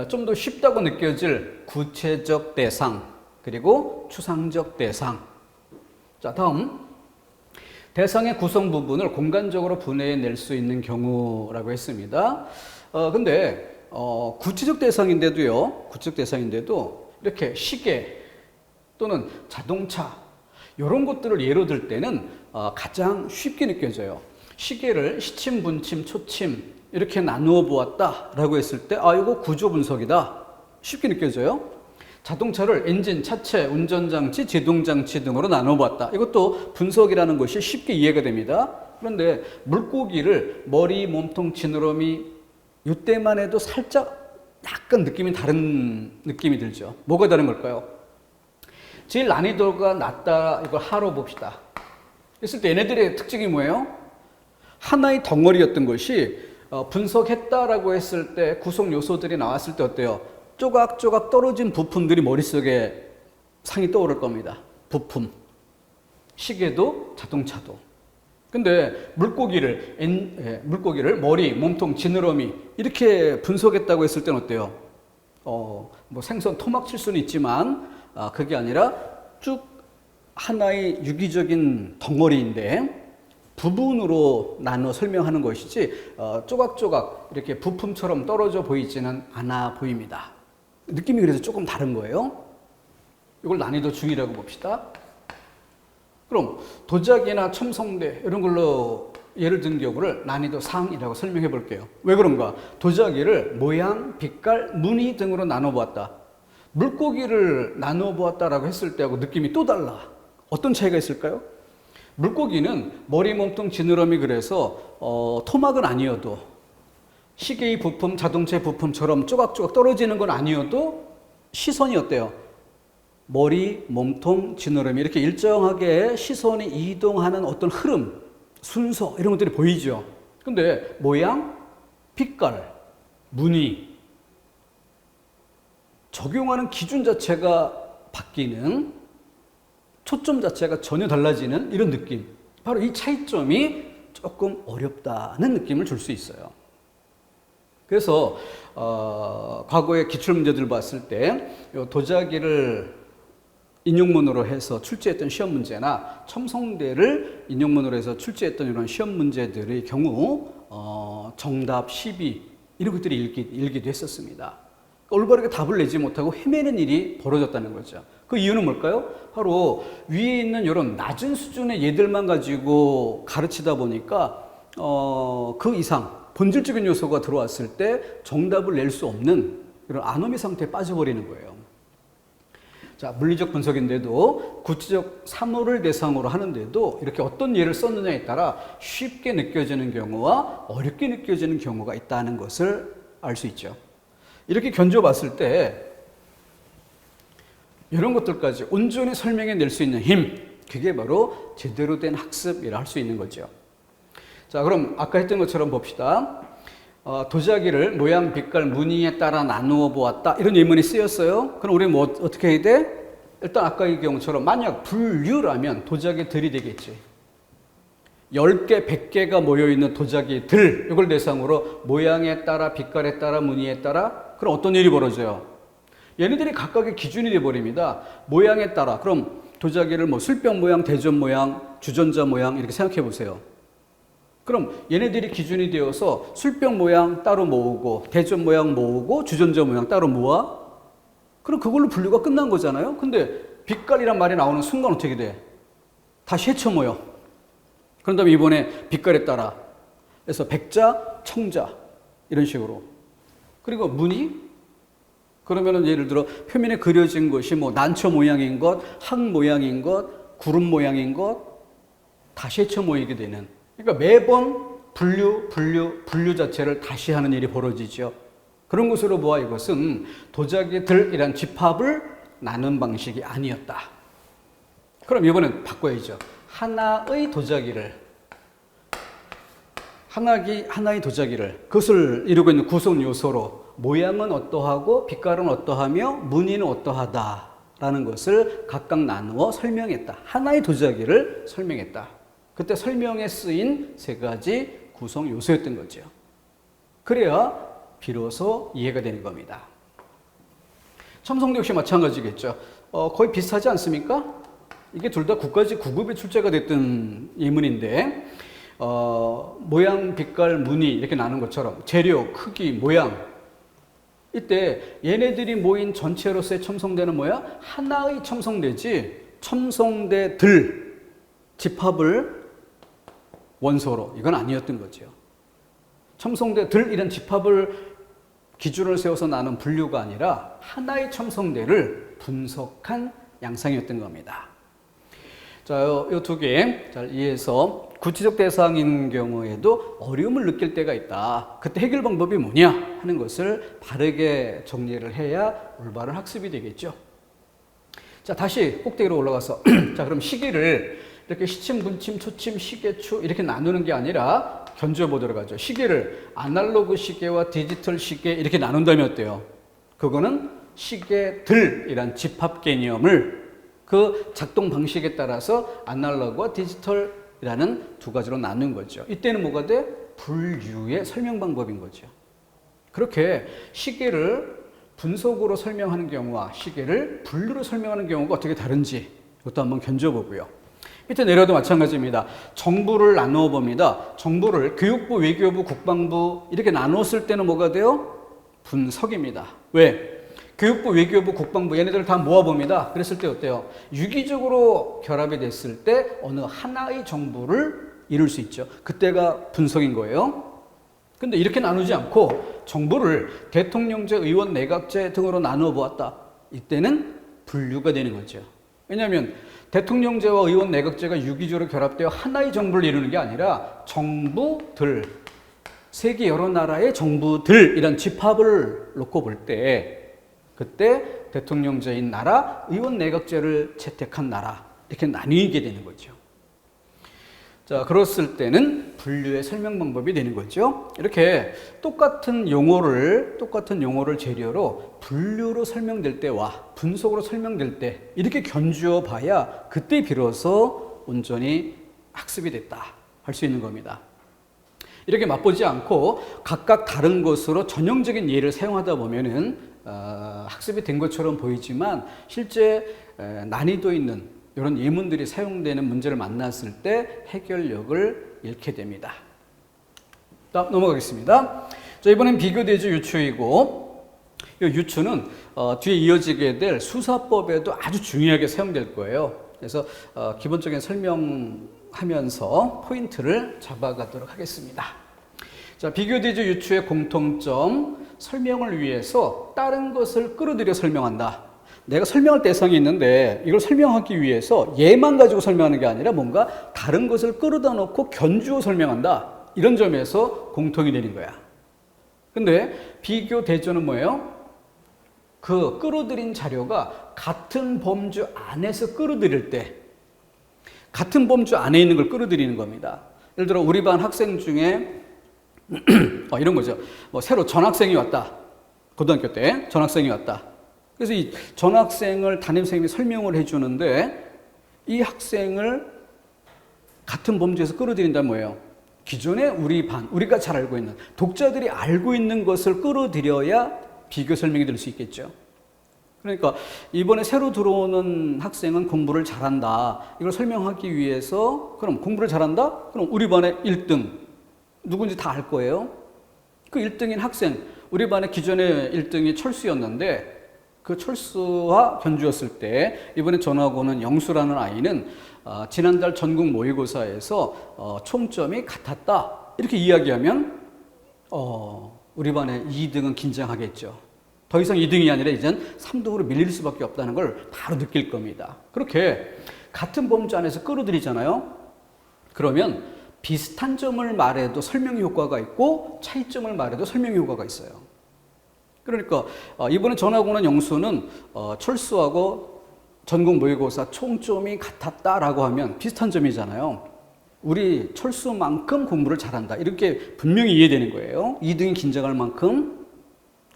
좀 더 쉽다고 느껴질 구체적 대상, 그리고 추상적 대상. 자, 다음. 대상의 구성 부분을 공간적으로 분해낼 수 있는 경우라고 했습니다. 근데 구체적 대상인데도 이렇게 시계 또는 자동차 이런 것들을 예로 들 때는 가장 쉽게 느껴져요. 시계를 시침, 분침, 초침 이렇게 나누어 보았다라고 했을 때 이거 구조 분석이다. 쉽게 느껴져요. 자동차를 엔진, 차체, 운전장치, 제동장치 등으로 나눠봤다. 이것도 분석이라는 것이 쉽게 이해가 됩니다. 그런데 물고기를 머리, 몸통, 지느러미 이때만 해도 살짝 약간 느낌이 다른 느낌이 들죠. 뭐가 다른 걸까요? 제일 난이도가 낮다. 이걸 하로 봅시다. 그랬을 때 얘네들의 특징이 뭐예요? 하나의 덩어리였던 것이 분석했다라고 했을 때 구성 요소들이 나왔을 때 어때요? 조각조각 떨어진 부품들이 머릿속에 상이 떠오를 겁니다. 부품. 시계도 자동차도. 근데 물고기를 머리, 몸통, 지느러미 이렇게 분석했다고 했을 때는 어때요? 뭐 생선 토막 칠 수는 있지만 그게 아니라 쭉 하나의 유기적인 덩어리인데 부분으로 나눠 설명하는 것이지 조각조각 이렇게 부품처럼 떨어져 보이지는 않아 보입니다. 느낌이 그래서 조금 다른 거예요. 이걸 난이도 중이라고 봅시다. 그럼 도자기나 첨성대 이런 걸로 예를 든 경우를 난이도 상이라고 설명해 볼게요. 왜 그런가? 도자기를 모양, 빛깔, 무늬 등으로 나눠 보았다. 물고기를 나눠 보았다라고 했을 때하고 느낌이 또 달라. 어떤 차이가 있을까요? 물고기는 머리, 몸통, 지느러미 그래서 토막은 아니어도 시계의 부품, 자동차의 부품처럼 조각조각 떨어지는 건 아니어도 시선이 어때요? 머리, 몸통, 지느러미 이렇게 일정하게 시선이 이동하는 어떤 흐름, 순서 이런 것들이 보이죠. 근데 모양, 빛깔, 무늬 적용하는 기준 자체가 바뀌는, 초점 자체가 전혀 달라지는 이런 느낌. 바로 이 차이점이 조금 어렵다는 느낌을 줄 수 있어요. 그래서 과거의 기출문제들 봤을 때 도자기를 인용문으로 해서 출제했던 시험 문제나 첨성대를 인용문으로 해서 출제했던 이런 시험 문제들의 경우 정답, 시비 이런 것들이 일기도 했었습니다. 올바르게 답을 내지 못하고 헤매는 일이 벌어졌다는 거죠. 그 이유는 뭘까요? 바로 위에 있는 이런 낮은 수준의 예들만 가지고 가르치다 보니까 그 이상 본질적인 요소가 들어왔을 때 정답을 낼 수 없는 이런 아노미 상태에 빠져버리는 거예요. 자, 물리적 분석인데도 구체적 사물을 대상으로 하는데도 이렇게 어떤 예를 썼느냐에 따라 쉽게 느껴지는 경우와 어렵게 느껴지는 경우가 있다는 것을 알 수 있죠. 이렇게 견뎌봤을 때 이런 것들까지 온전히 설명해 낼 수 있는 힘, 그게 바로 제대로 된 학습이라 할 수 있는 거죠. 자, 그럼 아까 했던 것처럼 봅시다. 도자기를 모양, 빛깔, 무늬에 따라 나누어 보았다. 이런 예문이 쓰였어요. 그럼 우리는 뭐 어떻게 해야 돼? 일단 아까의 경우처럼 만약 분류라면 도자기들이 되겠지. 10개, 100개가 모여있는 도자기들, 이걸 대상으로 모양에 따라, 빛깔에 따라, 무늬에 따라, 그럼 어떤 일이 벌어져요? 얘네들이 각각의 기준이 되어버립니다. 모양에 따라, 그럼 도자기를 뭐 술병 모양, 대전 모양, 주전자 모양 이렇게 생각해 보세요. 그럼 얘네들이 기준이 되어서 술병 모양 따로 모으고 대전 모양 모으고 주전자 모양 따로 모아? 그럼 그걸로 분류가 끝난 거잖아요. 근데 빛깔이란 말이 나오는 순간 어떻게 돼? 다시 헤쳐 모여. 그런 다음에 이번에 빛깔에 따라 그래서 백자, 청자 이런 식으로. 그리고 무늬? 그러면은 예를 들어 표면에 그려진 것이 뭐 난초 모양인 것, 항 모양인 것, 구름 모양인 것, 다시해쳐 모이게 되는. 그러니까 매번 분류 자체를 다시 하는 일이 벌어지죠. 그런 것으로 보아 이것은 도자기들이란 집합을 나눈 방식이 아니었다. 그럼 이번엔 바꿔야죠. 하나의 도자기를 그것을 이루고 있는 구성 요소로 모양은 어떠하고 빛깔은 어떠하며 무늬는 어떠하다라는 것을 각각 나누어 설명했다. 하나의 도자기를 설명했다. 그때 설명에 쓰인 세 가지 구성 요소였던 거죠. 그래야 비로소 이해가 되는 겁니다. 첨성도 역시 마찬가지겠죠. 거의 비슷하지 않습니까? 이게 둘 다 국가직 9급에 출제가 됐던 예문인데 모양, 빛깔, 무늬 이렇게 나눈 것처럼 재료, 크기, 모양 이때 얘네들이 모인 전체로서의 첨성대는 뭐야? 하나의 첨성대지 첨성대들 집합을 원소로 이건 아니었던 거죠. 첨성대들 이런 집합을 기준을 세워서 나눈 분류가 아니라 하나의 첨성대를 분석한 양상이었던 겁니다. 자, 이 두 개 잘 이해해서 구체적 대상인 경우에도 어려움을 느낄 때가 있다. 그때 해결 방법이 뭐냐 하는 것을 바르게 정리를 해야 올바른 학습이 되겠죠. 자, 다시 꼭대기로 올라가서 자, 그럼 시기를 이렇게 시침, 분침, 초침, 시계추 이렇게 나누는 게 아니라 견주어 보도록 하죠. 시계를 아날로그 시계와 디지털 시계 이렇게 나눈다면 어때요? 그거는 시계들이란 집합 개념을 그 작동 방식에 따라서 아날로그와 디지털이라는 두 가지로 나눈 거죠. 이때는 뭐가 돼? 분류의 설명 방법인 거죠. 그렇게 시계를 분석으로 설명하는 경우와 시계를 분류로 설명하는 경우가 어떻게 다른지 이것도 한번 견줘보고요. 밑에 내려도 마찬가지입니다. 정부를 나누어 봅니다. 정부를 교육부, 외교부, 국방부 이렇게 나눴을 때는 뭐가 돼요? 분석입니다. 왜? 교육부, 외교부, 국방부 얘네들을 다 모아봅니다. 그랬을 때 어때요? 유기적으로 결합이 됐을 때 어느 하나의 정부를 이룰 수 있죠. 그때가 분석인 거예요. 근데 이렇게 나누지 않고 정부를 대통령제, 의원, 내각제 등으로 나누어 보았다. 이때는 분류가 되는 거죠. 왜냐하면 대통령제와 의원, 내각제가 유기적으로 결합되어 하나의 정부를 이루는 게 아니라 정부들, 세계 여러 나라의 정부들 이런 집합을 놓고 볼 때 그때 대통령제인 나라, 의원 내각제를 채택한 나라 이렇게 나뉘게 되는 거죠. 자, 그랬을 때는 분류의 설명 방법이 되는 거죠. 이렇게 똑같은 용어를 재료로 분류로 설명될 때와 분석으로 설명될 때 이렇게 견주어 봐야 그때 비로소 온전히 학습이 됐다 할 수 있는 겁니다. 이렇게 맛보지 않고 각각 다른 것으로 전형적인 예를 사용하다 보면은 학습이 된 것처럼 보이지만 실제 난이도 있는 이런 예문들이 사용되는 문제를 만났을 때 해결력을 잃게 됩니다. 다음 넘어가겠습니다. 자, 이번엔 비교대조 유추이고 이 유추는 뒤에 이어지게 될 수사법에도 아주 중요하게 사용될 거예요. 그래서 기본적인 설명하면서 포인트를 잡아가도록 하겠습니다. 자, 비교대조 유추의 공통점, 설명을 위해서 다른 것을 끌어들여 설명한다. 내가 설명할 대상이 있는데 이걸 설명하기 위해서 얘만 가지고 설명하는 게 아니라 뭔가 다른 것을 끌어다 놓고 견주어 설명한다. 이런 점에서 공통이 되는 거야. 근데 비교대조는 뭐예요? 그 끌어들인 자료가 같은 범주 안에서 끌어들일 때 같은 범주 안에 있는 걸 끌어들이는 겁니다. 예를 들어 우리 반 학생 중에 이런 거죠. 뭐 새로 전학생이 왔다. 고등학교 때 전학생이 왔다. 그래서 이 전학생을 담임선생님이 설명을 해주는데 이 학생을 같은 범주에서 끌어들인다면 뭐예요? 기존에 우리 반, 우리가 잘 알고 있는 독자들이 알고 있는 것을 끌어들여야 비교 설명이 될 수 있겠죠. 그러니까 이번에 새로 들어오는 학생은 공부를 잘한다. 이걸 설명하기 위해서 그럼 공부를 잘한다? 그럼 우리 반의 1등 누군지 다 알 거예요. 그 1등인 학생, 우리 반의 기존의 1등이 철수였는데 그 철수와 견주었을 때 이번에 전학 오는 영수라는 아이는 지난달 전국 모의고사에서 총점이 같았다. 이렇게 이야기하면 우리 반의 2등은 긴장하겠죠. 더 이상 2등이 아니라 이젠 3등으로 밀릴 수밖에 없다는 걸 바로 느낄 겁니다. 그렇게 같은 범주 안에서 끌어들이잖아요. 그러면 비슷한 점을 말해도 설명 효과가 있고 차이점을 말해도 설명 효과가 있어요. 그러니까 이번에 전하고는 영수는 철수하고 전국 모의고사 총점이 같았다라고 하면 비슷한 점이잖아요. 우리 철수만큼 공부를 잘한다 이렇게 분명히 이해되는 거예요. 2등이 긴장할 만큼.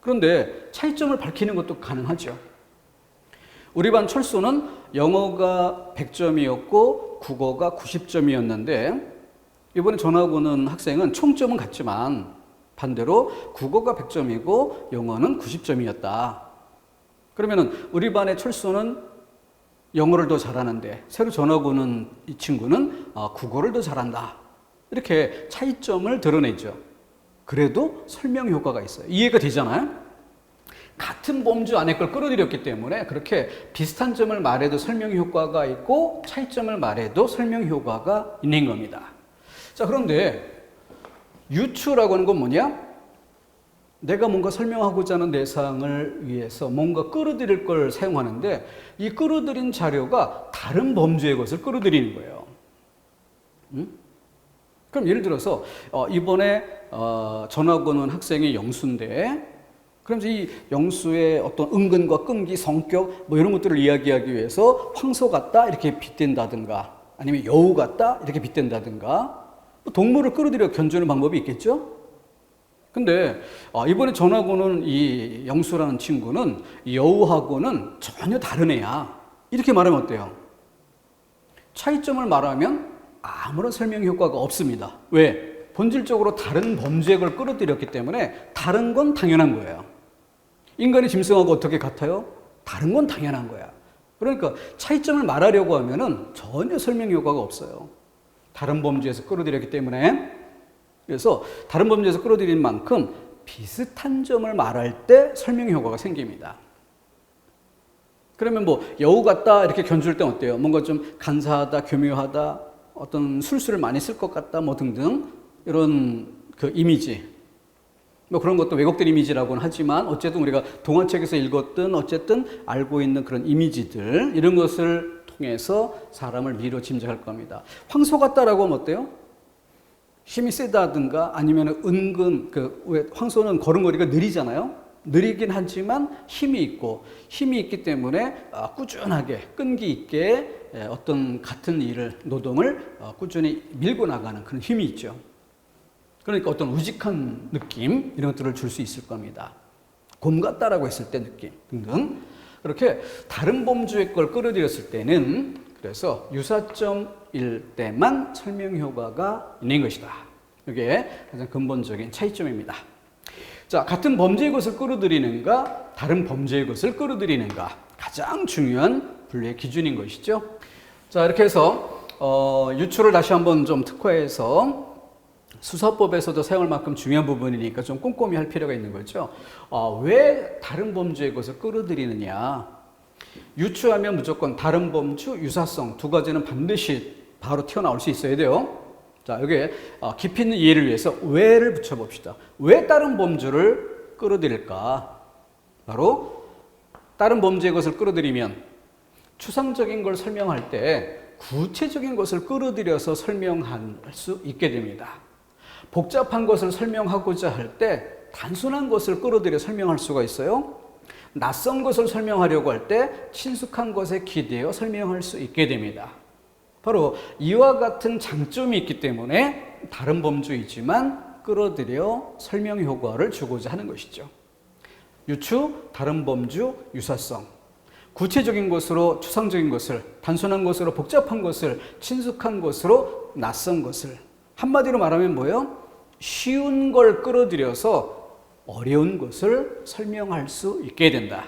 그런데 차이점을 밝히는 것도 가능하죠. 우리 반 철수는 영어가 100점이었고 국어가 90점이었는데 이번에 전하고는 학생은 총점은 같지만 반대로 국어가 100점이고 영어는 90점이었다. 그러면은 우리 반의 철수는 영어를 더 잘하는데 새로 전하고는 이 친구는 국어를 더 잘한다. 이렇게 차이점을 드러내죠. 그래도 설명 효과가 있어요. 이해가 되잖아요? 같은 범주 안에 걸 끌어들였기 때문에 그렇게 비슷한 점을 말해도 설명 효과가 있고 차이점을 말해도 설명 효과가 있는 겁니다. 자, 그런데 유추라고 하는 건 뭐냐? 내가 뭔가 설명하고자 하는 대상을 위해서 뭔가 끌어들일 걸 사용하는데 이 끌어들인 자료가 다른 범주의 것을 끌어들이는 거예요. 그럼 예를 들어서 이번에 전하고는 학생이 영수인데 그럼 이 영수의 어떤 은근과 끈기, 성격 뭐 이런 것들을 이야기하기 위해서 황소 같다 이렇게 빗댄다든가 아니면 여우 같다 이렇게 빗댄다든가 동물을 끌어들여 견주는 방법이 있겠죠? 근데 이번에 전하고는 이 영수라는 친구는 여우하고는 전혀 다른 애야. 이렇게 말하면 어때요? 차이점을 말하면 아무런 설명 효과가 없습니다. 왜? 본질적으로 다른 범주의 걸 끌어들였기 때문에 다른 건 당연한 거예요. 인간의 짐승하고 어떻게 같아요? 다른 건 당연한 거야. 그러니까 차이점을 말하려고 하면은 전혀 설명 효과가 없어요. 다른 범주에서 끌어들였기 때문에. 그래서 다른 범주에서 끌어들인 만큼 비슷한 점을 말할 때 설명 효과가 생깁니다. 그러면 뭐 여우 같다 이렇게 견줄 때 어때요? 뭔가 좀 간사하다, 교묘하다, 어떤 술수를 많이 쓸 것 같다, 뭐 등등 이런 그 이미지. 뭐 그런 것도 왜곡된 이미지라고는 하지만 어쨌든 우리가 동화책에서 읽었든 어쨌든 알고 있는 그런 이미지들 이런 것을 통해서 사람을 미로 짐작할 겁니다. 황소 같다라고 하면 어때요? 힘이 세다든가 아니면 은근 왜 황소는 걸음걸이가 느리잖아요. 느리긴 하지만 힘이 있기 때문에 꾸준하게 끈기 있게 어떤 같은 일을 노동을 꾸준히 밀고 나가는 그런 힘이 있죠. 그러니까 어떤 우직한 느낌 이런 것들을 줄 수 있을 겁니다. 곰 같다라고 했을 때 느낌 등등 그렇게 다른 범주의 걸 끌어들였을 때는 그래서 유사점일 때만 설명 효과가 있는 것이다. 이게 가장 근본적인 차이점입니다. 자, 같은 범죄의 것을 끌어들이는가, 다른 범죄의 것을 끌어들이는가 가장 중요한 분류의 기준인 것이죠. 자, 이렇게 해서 유추를 다시 한번 좀 특화해서 수사법에서도 사용할 만큼 중요한 부분이니까 좀 꼼꼼히 할 필요가 있는 거죠. 왜 다른 범죄의 것을 끌어들이느냐? 유추하면 무조건 다른 범주, 유사성 두 가지는 반드시 바로 튀어나올 수 있어야 돼요. 자, 여기에 깊이 있는 이해를 위해서 왜를 붙여봅시다. 왜 다른 범주를 끌어들일까? 바로 다른 범죄의 것을 끌어들이면 추상적인 걸 설명할 때 구체적인 것을 끌어들여서 설명할 수 있게 됩니다. 복잡한 것을 설명하고자 할 때 단순한 것을 끌어들여 설명할 수가 있어요. 낯선 것을 설명하려고 할 때 친숙한 것에 기대어 설명할 수 있게 됩니다. 바로 이와 같은 장점이 있기 때문에 다른 범주이지만 끌어들여 설명 효과를 주고자 하는 것이죠. 유추, 다른 범주, 유사성. 구체적인 것으로 추상적인 것을, 단순한 것으로 복잡한 것을, 친숙한 것으로 낯선 것을. 한마디로 말하면 뭐예요? 쉬운 걸 끌어들여서 어려운 것을 설명할 수 있게 된다.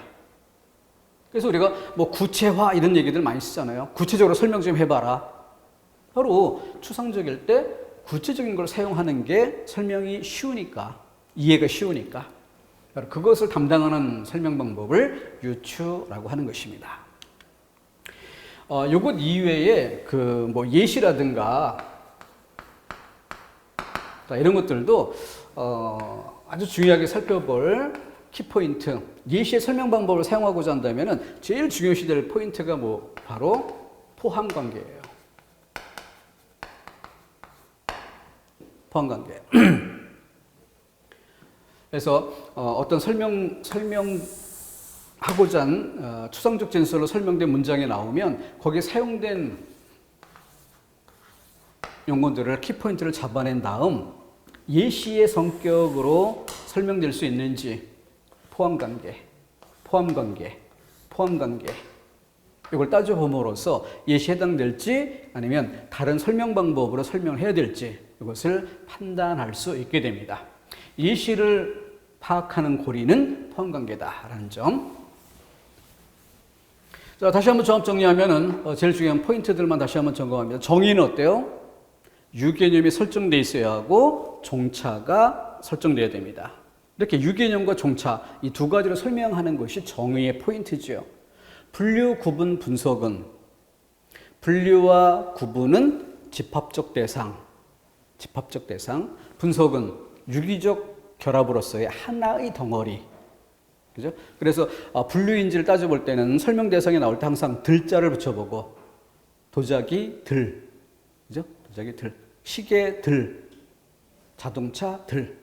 그래서 우리가 뭐 구체화 이런 얘기들 많이 쓰잖아요. 구체적으로 설명 좀 해봐라. 바로 추상적일 때 구체적인 걸 사용하는 게 설명이 쉬우니까, 이해가 쉬우니까. 바로 그것을 담당하는 설명 방법을 유추라고 하는 것입니다. 요것 이외에 그 뭐 예시라든가 이런 것들도 아주 중요하게 살펴볼 키포인트 예시의 설명 방법을 사용하고자 한다면은 제일 중요시 될 포인트가 뭐 바로 포함 관계예요. 포함 관계. 그래서 어떤 설명하고자 한 추상적 진술로 설명된 문장이 나오면 거기에 사용된 용어들을 키포인트를 잡아낸 다음 예시의 성격으로 설명될 수 있는지 포함관계 이걸 따져봄으로써 예시에 해당될지 아니면 다른 설명 방법으로 설명해야 될지 이것을 판단할 수 있게 됩니다. 예시를 파악하는 고리는 포함관계다라는 점. 자, 다시 한번 종합 정리하면은 제일 중요한 포인트들만 다시 한번 점검합니다. 정의는 어때요? 유개념이 설정되어 있어야 하고 종차가 설정되어야 됩니다. 이렇게 유개념과 종차 이 두 가지로 설명하는 것이 정의의 포인트죠. 분류, 구분, 분석은 분류와 구분은 집합적 대상, 분석은 유기적 결합으로서의 하나의 덩어리. 그죠? 그래서 분류인지를 따져볼 때는 설명 대상에 나올 때 항상 들자를 붙여보고 도자기 들, 그죠? 도자기 들, 시계 들, 자동차 들.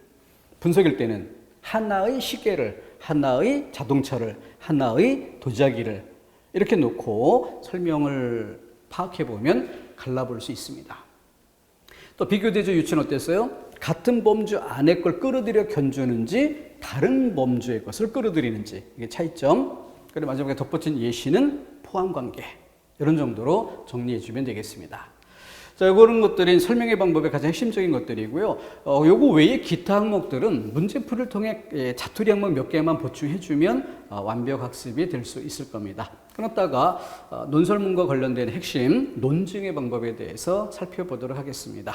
분석일 때는 하나의 시계를, 하나의 자동차를, 하나의 도자기를 이렇게 놓고 설명을 파악해 보면 갈라볼 수 있습니다. 또 비교대조 유추는 어땠어요? 같은 범주 안에 걸 끌어들여 견주는지 다른 범주의 것을 끌어들이는지 이게 차이점. 그리고 마지막에 덧붙인 예시는 포함관계. 이런 정도로 정리해 주면 되겠습니다. 자, 이런 것들이 설명의 방법의 가장 핵심적인 것들이고요. 요거 외에 기타 항목들은 문제풀이를 통해 자투리 항목 몇 개만 보충해 주면 완벽 학습이 될 수 있을 겁니다. 그렇다가 논설문과 관련된 핵심 논증의 방법에 대해서 살펴보도록 하겠습니다.